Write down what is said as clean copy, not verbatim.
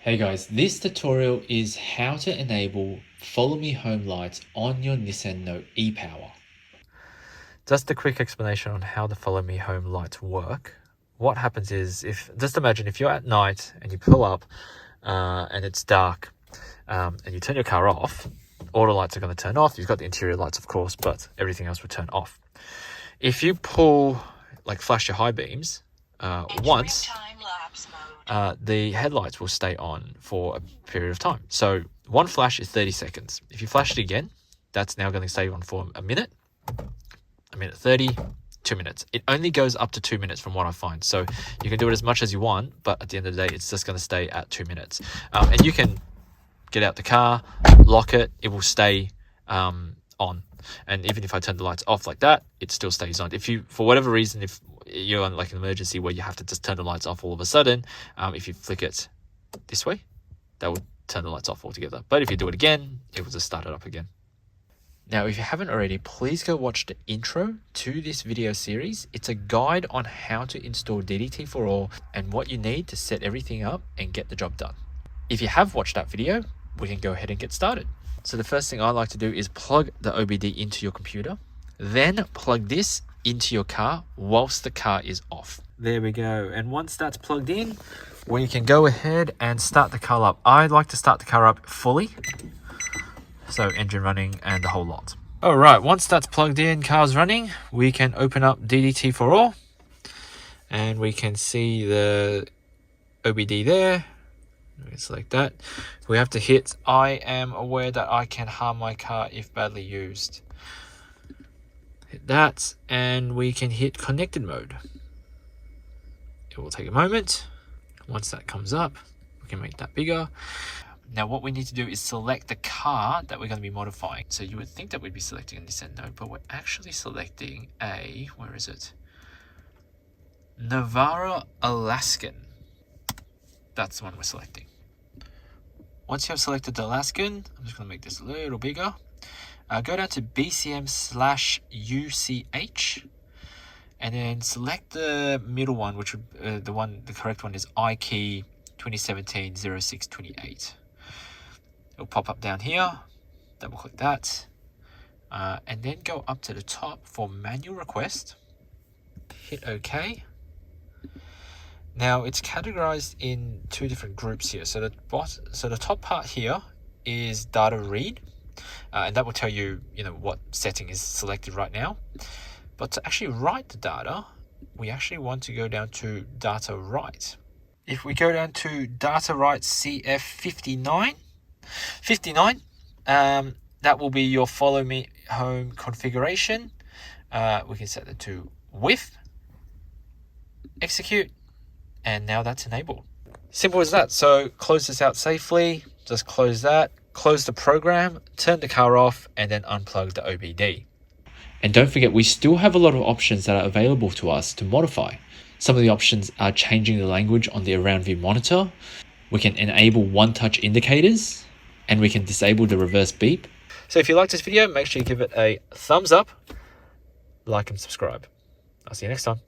Hey guys, this tutorial is how to enable Follow Me Home lights on your Nissan Note e-Power. Just a quick explanation on how the Follow Me Home lights work. What happens is, just imagine if you're at night and you pull up and it's dark and you turn your car off, all the lights are going to turn off. You've got the interior lights, of course, but everything else will turn off. If you flash your high beams once, the headlights will stay on for a period of time. So one flash is 30 seconds. If you flash it again, that's now going to stay on for a minute 30, 2 minutes. It only goes up to 2 minutes from what I find. So you can do it as much as you want, but at the end of the day, it's just going to stay at 2 minutes. And you can get out the car, lock it, it will stay on. And even if I turn the lights off like that, it still stays on. If you, for whatever reason, if you're on like an emergency where you have to just turn the lights off all of a sudden, if you flick it this way, that will turn the lights off altogether. But if you do it again, it will just start it up again. Now, if you haven't already, please go watch the intro to this video series. It's a guide on how to install DDT for all and what you need to set everything up and get the job done. If you have watched that video, we can go ahead and get started. So the first thing I like to do is plug the OBD into your computer, then plug this into your car whilst the car is off. There we go. And once that's plugged in, we can go ahead and start the car up. I like to start the car up fully. So engine running and the whole lot. All right, once that's plugged in, car's running, we can open up DDT for all. And we can see the OBD there. We can select that. We have to hit, I am aware that I can harm my car if badly used. Hit that, and we can hit connected mode. It will take a moment. Once that comes up, we can make that bigger. Now what we need to do is select the car that we're going to be modifying. So you would think that we'd be selecting a Nissan Note, but we're actually selecting a, where is it? Navara Alaskan. That's the one we're selecting. Once you have selected the Alaskan, I'm just going to make this a little bigger. Go down to BCM/UCH and then select the middle one, which would the correct one is iKey 2017-0628. It'll pop up down here, double click that, and then go up to the top for manual request, hit OK. Now it's categorized in two different groups here. So the top part here is data read, and that will tell you, what setting is selected right now. But to actually write the data, we actually want to go down to data write. If we go down to data write CF59, that will be your Follow Me Home configuration. We can set that to with, execute, and now that's enabled. Simple as that. So close this out safely, just close that, close the program, turn the car off, and then unplug the OBD. And don't forget, we still have a lot of options that are available to us to modify. Some of the options are changing the language on the around view monitor. We can enable one-touch indicators, and we can disable the reverse beep. So if you like this video, make sure you give it a thumbs up, like and subscribe. I'll see you next time.